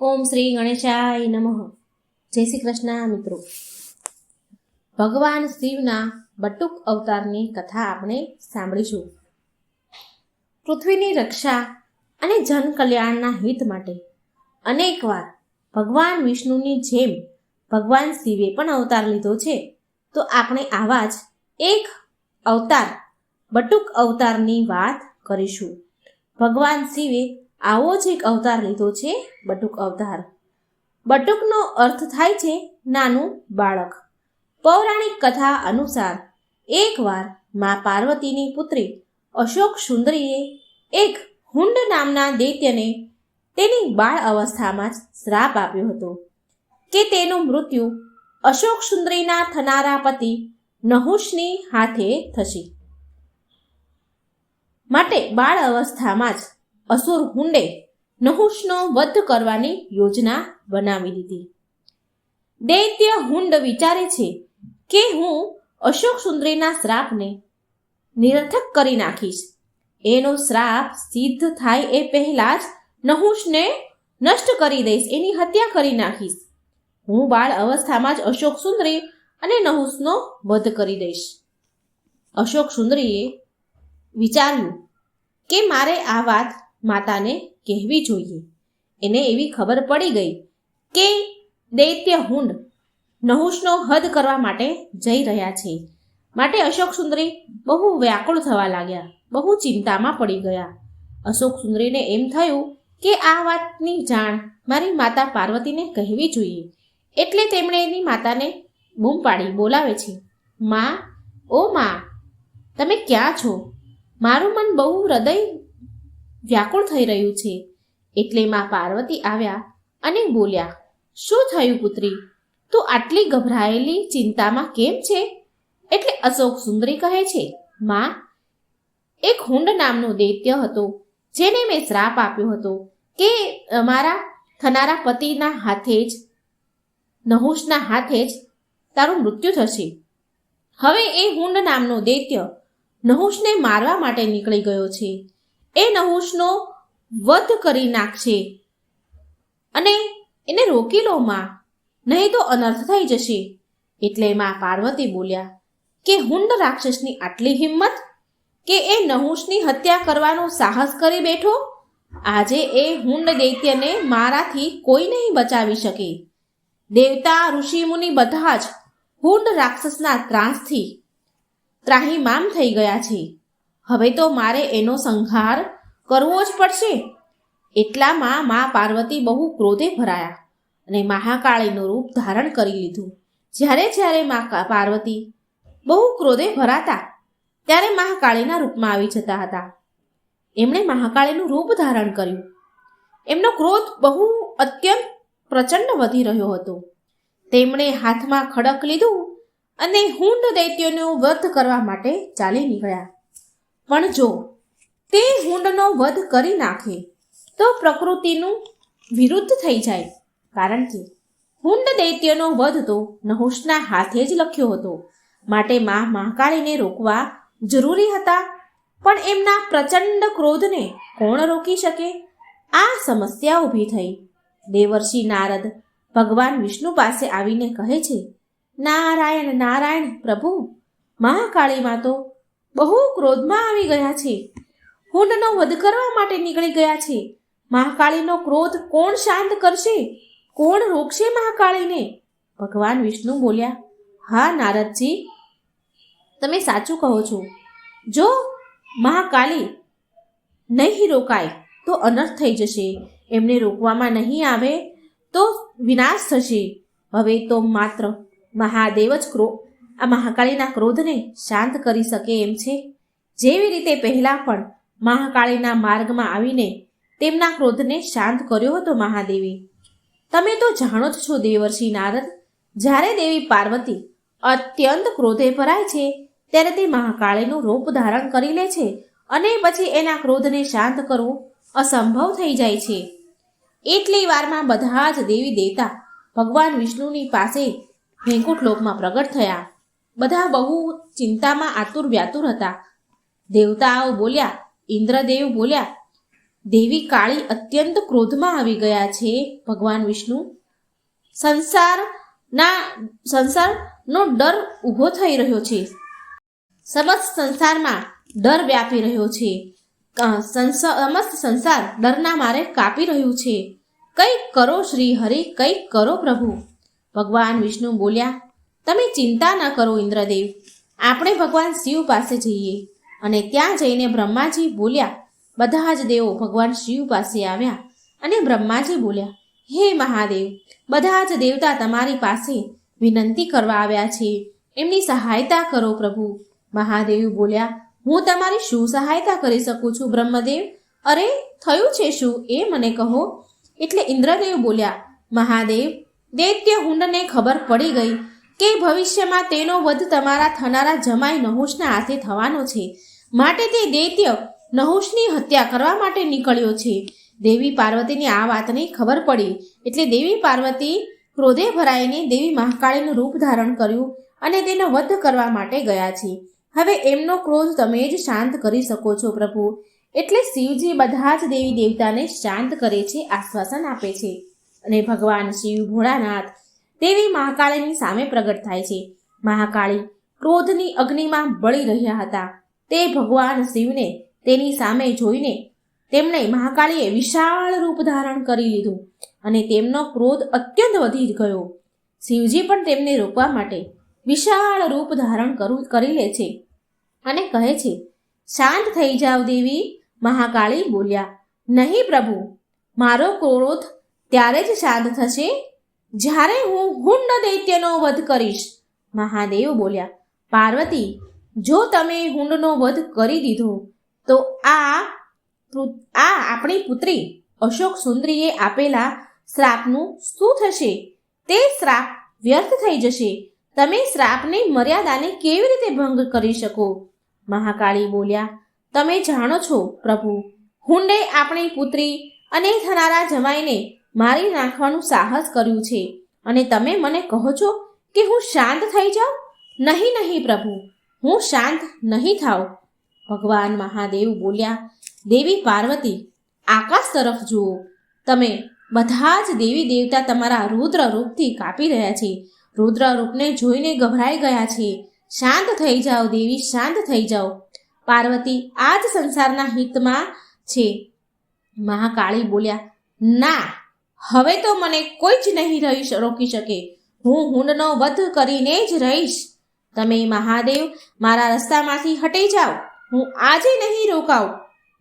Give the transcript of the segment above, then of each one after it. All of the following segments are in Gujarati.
ઓમ શ્રી ગણેશાય નમઃ. જય શ્રી કૃષ્ણ મિત્રો. ભગવાન શિવના બટુક અવતારની કથા આપણે સાંભળીશું. પૃથ્વીની રક્ષા અને જન કલ્યાણના હિત માટે અનેકવાર ભગવાન વિષ્ણુની જેમ ભગવાન શિવે પણ અવતાર લીધો છે. તો આપણે આવા જ એક અવતાર બટુક અવતારની વાત કરીશું. ભગવાન શિવે આવો જ એક અવતાર લીધો છે, બટુક અવતાર. બટુકનો અર્થ થાય છે નાનું બાળક. પૌરાણિક કથા અનુસાર એકવાર મા પાર્વતીની પુત્રી અશોક સુંદરીએ એક હુંડ નામના દૈત્યને તેની બાળ અવસ્થામાં જ શ્રાપ આપ્યો હતો કે તેનું મૃત્યુ અશોક સુંદરીના થનારા પતિ નહુષની હાથે થશે. માટે બાળ અવસ્થામાં જ અસુર હુંડે નહુષનો વધ કરવાની યોજના બનાવી દીધી. દૈત્ય હુંડ વિચારે છે કે હું અશોક સુંદરીના શ્રાપને નિરર્થક કરી નાખીશ. એનો શ્રાપ સિદ્ધ થાય એ પહેલા જ નહુષને નષ્ટ કરી દઈશ, એની હત્યા કરી નાખીશ. હું બાળ અવસ્થામાં જ અશોક સુંદરી અને નહુષનો વધ કરી દઈશ. અશોક સુંદરીએ વિચાર્યું કે મારે આ વાત માતાને કહેવી જોઈએ. એને એવી ખબર પડી ગઈ કે દૈત્ય હુંડ નહુષનો હદ કરવા માટે જઈ રહ્યા છે. માટે અશોક સુંદરી બહુ વ્યાકુળ થવા લાગ્યા, બહુ ચિંતામાં પડી ગયા. અશોક સુંદરીને એમ થયું કે આ વાતની જાણ મારી માતા પાર્વતીને કહેવી જોઈએ. એટલે તેમણે એની માતાને બૂમ પાડી બોલાવે છે, માં, ઓ માં, તમે ક્યાં છો? મારું મન બહુ હૃદય વ્યાકુળ થઈ રહ્યું છે. એટલે માં પાર્વતી આવ્યા અને બોલ્યા, શું થયું પુત્રી? તું આટલી ગભરાયેલી ચિંતામાં કેમ છે? એટલે અશોક સુંદરી કહે છે, માં, એક હુંડ નામનો દૈત્ય હતો જેને મેં શ્રાપ આપ્યો હતો કે મારા થનારા પતિના હાથે જ, નહુષના હાથે જ તારું મૃત્યુ થશે. હવે એ હુંડ નામનો દૈત્ય નહુષને મારવા માટે નીકળી ગયો છે. એ નહુષનો વધ કરી નાખશે અને એને રોકી લો માં, નહીં તો અનર્થ થઈ જશે. એટલે માં પાર્વતી બોલ્યા કે હુંડ રાક્ષસની આટલી હિંમત કે એ નહુષની હત્યા કરવાનું સાહસ કરી બેઠો. આજે એ હુંડ દૈત્યને મારાથી કોઈ નહીં બચાવી શકે. દેવતા ઋષિમુનિ બધા જ હુંડ રાક્ષસના ત્રાસથી ત્રાહિમામ થઈ ગયા છે. હવે તો મારે એનો સંહાર કરવો જ પડશે. એટલામાં મા પાર્વતી બહુ ક્રોધે ભરાયા અને મહાકાળીનું રૂપ ધારણ કરી લીધું. જ્યારે મા પાર્વતી બહુ ક્રોધે ભરાતા ત્યારે મહાકાળીના રૂપમાં આવી જતા હતા. એમણે મહાકાળીનું રૂપ ધારણ કર્યું. એમનો ક્રોધ બહુ અત્યંત પ્રચંડ વધી રહ્યો હતો. તેમણે હાથમાં ખડક લીધું અને હુંડ દૈત્યનો વધ કરવા માટે ચાલી નીકળ્યા. પણ જો તે હુંડનો વધ કરી નાખે તો પ્રકૃતિનું વિરુદ્ધ થઈ જાય, કારણ કે હુંડ દૈત્યનો વધ તો નહુષના હાથે જ લખ્યો હતો. માટે મા મહાકાળીને રોકવા જરૂરી હતા. પણ એમના પ્રચંડ ક્રોધને કોણ રોકી શકે? આ સમસ્યા ઊભી થઈ. દેવર્ષિ નારદ ભગવાન વિષ્ણુ પાસે આવીને કહે છે, નારાયણ નારાયણ પ્રભુ, મહાકાળીમાં તો બહુ ક્રોધમાં આવી ગયા છે. હુંડનો વધ કરવા માટે નીકળી ગયા છે. મહાકાળીનો ક્રોધ કોણ શાંત કરશે? કોણ રોકશે મહાકાળીને? ભગવાન વિષ્ણુ બોલ્યા, હા નારદજી, તમે સાચું કહો છો. જો મહાકાળી નહીં રોકાય તો અનર્થ થઈ જશે. એમને રોકવામાં નહીં આવે તો વિનાશ થશે. હવે તો માત્ર મહાદેવ જ આ મહાકાળીના ક્રોધને શાંત કરી શકે એમ છે. જેવી રીતે પહેલા પણ મહાકાળીના માર્ગમાં આવીને તેમના ક્રોધને શાંત કર્યો હતો મહાદેવી. તમે તો જાણો જ છો દેવર્ષિ નારદ, જ્યારે દેવી પાર્વતી અત્યંત ક્રોધે ભરાય છે ત્યારે તે મહાકાળીનું રૂપ ધારણ કરી લે છે અને પછી એના ક્રોધને શાંત કરવો અસંભવ થઈ જાય છે. એટલી વારમાં બધા જ દેવી દેવતા ભગવાન વિષ્ણુની પાસે વૈકુંઠ લોકમાં પ્રગટ થયા. બધા બહુ ચિંતામાં આતુર વ્યાતુર હતા. દેવતાઓ બોલ્યા, ઇન્દ્રદેવ બોલ્યા, દેવી કાળી અત્યંત ક્રોધમાં આવી ગયા છે. ભગવાન વિષ્ણુ સંસારનો ડર ઊભો થઈ રહ્યો છે. સમસ્ત સંસારમાં ડર વ્યાપી રહ્યો છે. સમસ્ત સંસાર ડરના મારે કાપી રહ્યું છે. કંઈક કરો શ્રી હરિ, કંઈક કરો પ્રભુ. ભગવાન વિષ્ણુ બોલ્યા, તમે ચિંતા ન કરો ઇન્દ્રદેવ, આપણે ભગવાન શિવ પાસે જઈએ. અને ત્યાં જઈને બ્રહ્માજી બોલ્યા. બધા જ દેવો ભગવાન શિવ પાસે આવ્યા અને બ્રહ્માજી બોલ્યા, હે મહાદેવ, બધા જ દેવતા તમારી પાસે વિનંતી કરવા આવ્યા છે, એમની સહાયતા કરો પ્રભુ. મહાદેવ બોલ્યા, હું તમારી શું સહાયતા કરી શકું છું બ્રહ્મદેવ? અરે થયું છે શું એ મને કહો. એટલે ઇન્દ્રદેવ બોલ્યા, મહાદેવ, દૈત્ય હુંડને ખબર પડી ગઈ કે ભવિષ્યમાં તેનો વધ તમારા થનારા જમાઈ નહુષના હાથે થવાનો છે. માટે તે દૈત્ય નહુષની હત્યા કરવા માટે નીકળ્યો છે. દેવી પાર્વતીને આ વાતની ખબર પડી એટલે દેવી પાર્વતી ક્રોધે ભરાઈને દેવી મહાકાળીનું રૂપ ધારણ કર્યું અને તેનો વધ કરવા માટે ગયા છે. હવે એમનો ક્રોધ તમે જ શાંત કરી શકો છો પ્રભુ. એટલે શિવજી બધા જ દેવી દેવતાને શાંત કરે છે, આશ્વાસન આપે છે. અને ભગવાન શિવ ભોળાનાથ દેવી મહાકાળીની સામે પ્રગટ થાય છે. મહાકાળી ક્રોધની અગ્નિમાં બળી રહ્યા હતા. તે ભગવાન શિવને તેની સામે જોઈને તેમણે મહાકાળીએ વિશાળ રૂપ ધારણ કરી લીધું અને તેમનો ક્રોધ અત્યંત વધી ગયો. શિવજી પણ તેમને રોકવા માટે વિશાળ રૂપ ધારણ કરી લે છે અને કહે છે, શાંત થઈ જાઓ દેવી. મહાકાળી બોલ્યા, નહીં પ્રભુ, મારો ક્રોધ ત્યારે જ શાંત થશે જ્યારે હું હુંડ દૈત્યનો વધ કરીશ. મહાદેવ બોલ્યા, પાર્વતી, જો તમે હુંડનો વધ કરી દીધો તો આ આપણી પુત્રી અશોક સુંદરીએ આપેલા શ્રાપનું શું થશે? તે શ્રાપ વ્યર્થ થઈ જશે. તમે શ્રાપની મર્યાદાને કેવી રીતે ભંગ કરી શકો? મહાકાળી બોલ્યા, તમે જાણો છો પ્રભુ, હુંડે આપણી પુત્રી અને થનારા જમાઈને મારી નાખવાનું સાહસ કર્યું છે અને તમે મને કહો છો કે હું શાંત થઈ જાઉં? નહીં નહીં પ્રભુ, હું શાંત નહીં થાઉં. ભગવાન મહાદેવ બોલ્યા, દેવી પાર્વતી, આકાશ તરફ જુઓ. તમે બધા જ દેવી દેવતા તમારા રુદ્ર રૂપથી કાપી રહ્યા છે. રુદ્ર રૂપને જોઈને ગભરાઈ ગયા છે. શાંત થઈ જાઓ દેવી, શાંત થઈ જાઓ. પાર્વતી આ જ સંસારના હિતમાં છે. મહાકાળી બોલ્યા, ના, હવે તો મને કોઈ જ નહીં રોકી શકે. હું હુંડનો વધ કરીને જ રહીશ. તમે મહાદેવ મારા રસ્તામાંથી હટી જાઓ. હું આજે નહીં રોકાઉં.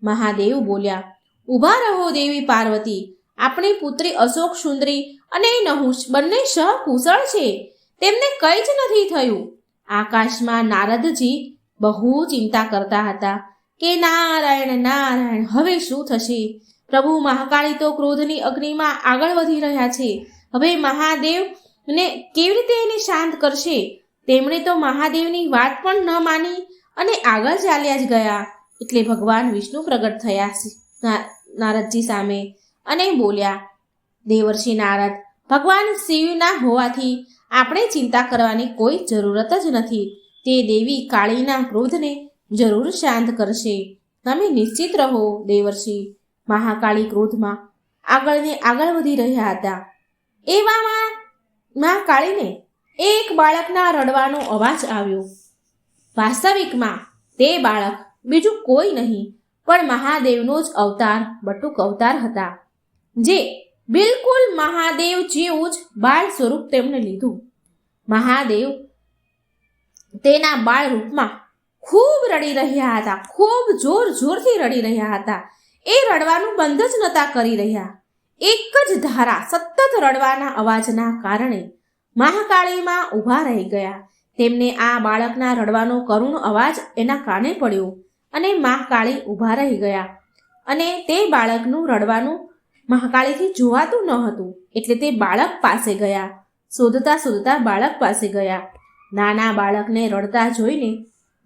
મહાદેવ બોલ્યા, ઊભા રહો દેવી પાર્વતી. આપણી પુત્રી અશોક સુંદરી અને નહુષ બંને સહકુશળ છે. તેમને કંઈ જ નથી થયું. આકાશમાં નારદજી બહુ ચિંતા કરતા હતા કે નારાયણ નારાયણ, હવે શું થશે? પ્રભુ મહાકાળી તો ક્રોધની અગ્નિમાં આગળ વધી રહ્યા છે. હવે મહાદેવને કેવી રીતે એને શાંત કરશે? તેમણે તો મહાદેવની વાત પણ ન માની અને આગળ ચાલ્યા જ ગયા. એટલે ભગવાન વિષ્ણુ પ્રગટ થયા નારદજી સામે અને બોલ્યા, દેવર્ષિ નારદ, ભગવાન શિવના હોવાથી આપણે ચિંતા કરવાની કોઈ જરૂરત જ નથી. તે દેવી કાળીના ક્રોધને જરૂર શાંત કરશે. તમે નિશ્ચિત રહો દેવર્ષિ. મહાકાળી ક્રોધમાં આગળ વધી રહ્યા હતા. એવામાં મહાકાળીને એક બાળકના રડવાનો અવાજ આવ્યો. વાસ્તવિકમાં તે બાળક બીજું કોઈ નહીં પણ મહાદેવનો જ અવતાર, બટુક અવતાર હતા, જે બિલકુલ મહાદેવ જેવું જ બાળ સ્વરૂપ તેમણે લીધું. મહાદેવ તેના બાળ રૂપમાં ખૂબ રડી રહ્યા હતા, ખૂબ જોરથી રડી રહ્યા હતા. એ રડવાનું બંધ જ નહોતા કરી રહ્યા. એક જ ધારા સતત રડવાના અવાજના કારણે મહાકાળીમાં ઊભા રહી ગયા. તેમને આ બાળકના રડવાનો કરુણ અવાજ એના કાને પડ્યો અને મહાકાળી ઊભા રહી ગયા. અને તે બાળકનું રડવાનું મહાકાળીથી જોવાતું ન હતું. એટલે તે બાળક પાસે ગયા. શોધતા બાળક પાસે ગયા. નાના બાળકને રડતા જોઈને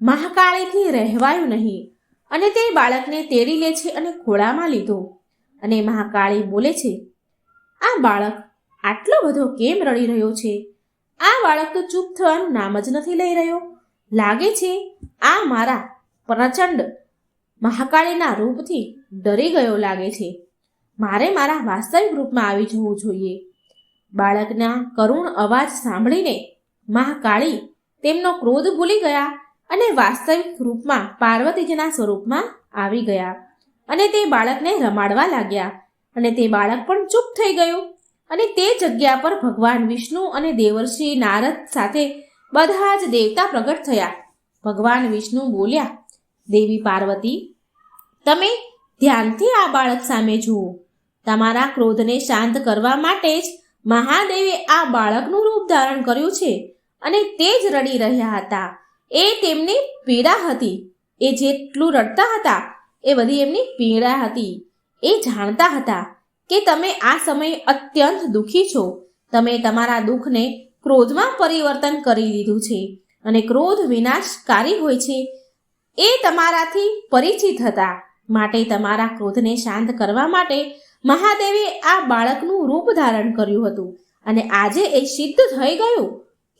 મહાકાળીથી રહેવાયું નહીં અને તે બાળકને તેડી લે છે અને ખોળામાં લીધો. અને મહાકાળી બોલે છે, આ બાળક આટલો બધો કેમ રડી રહ્યો છે? આ બાળક તો ચૂપ થવાનું નામ જ નથી લઈ રહ્યો. લાગે છે આ મારા પ્રચંડ મહાકાળીના રૂપથી ડરી ગયો લાગે છે. મારે મારા વાસ્તવિક રૂપમાં આવી જવું જોઈએ. બાળકના કરુણ અવાજ સાંભળીને મહાકાળી તેમનો ક્રોધ ભૂલી ગયા અને વાસ્તવિક રૂપમાં પાર્વતીજીના સ્વરૂપમાં આવી ગયા અને તે બાળકને રમાડવા લાગ્યા અને તે બાળક પણ ચૂપ થઈ ગયું. અને તે જગ્યા પર ભગવાન વિષ્ણુ અને દેવર્ષિ નારદ સાથે બધા જ દેવતા પ્રગટ થયા. ભગવાન વિષ્ણુ બોલ્યા, દેવી પાર્વતી, તમે ધ્યાનથી આ બાળક સામે જુઓ. તમારા ક્રોધને શાંત કરવા માટે જ મહાદેવે આ બાળકનું રૂપ ધારણ કર્યું છે અને તે જ રડી રહ્યા હતા. એ તેમની પીડા હતી. એ જેટલું રડતા હતા એ બધી એમની પીડા હતી. એ જાણતા હતા કે તમે આ સમયે અત્યંત દુઃખી છો. તમે તમારા દુઃખને ક્રોધમાં પરિવર્તન કરી દીધું છે અને ક્રોધ વિનાશકારી હોય છે એ તમારાથી પરિચિત હતા. માટે તમારા ક્રોધને શાંત કરવા માટે મહાદેવે આ બાળકનું રૂપ ધારણ કર્યું હતું અને આજે એ સિદ્ધ થઈ ગયું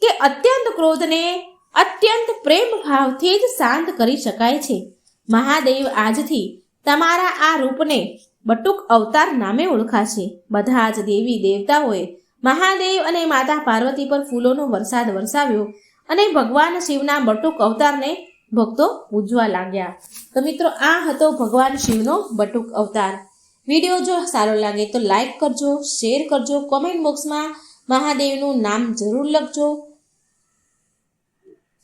કે અત્યંત ક્રોધને અત્યંત પ્રેમ ભાવથી જ શાંત કરી શકાય છે. મહાદેવ આજથી તમારા આ રૂપને બટુક અવતાર નામે ઓળખાશે. બધા જ દેવી દેવતાઓએ મહાદેવ અને માતા પાર્વતી પર ફૂલોનો વરસાદ વરસાવ્યો અને ભગવાન શિવના બટુક અવતારને ભક્તો પૂજવા લાગ્યા. તો મિત્રો, આ હતો ભગવાન શિવનો બટુક અવતાર. વિડીયો જો સારો લાગે તો લાઈક કરજો, શેર કરજો, કોમેન્ટ બોક્સમાં મહાદેવનું નામ જરૂર લખજો.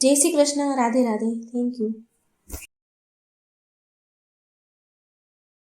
જય શ્રી કૃષ્ણ. રાધે રાધે. Thank you.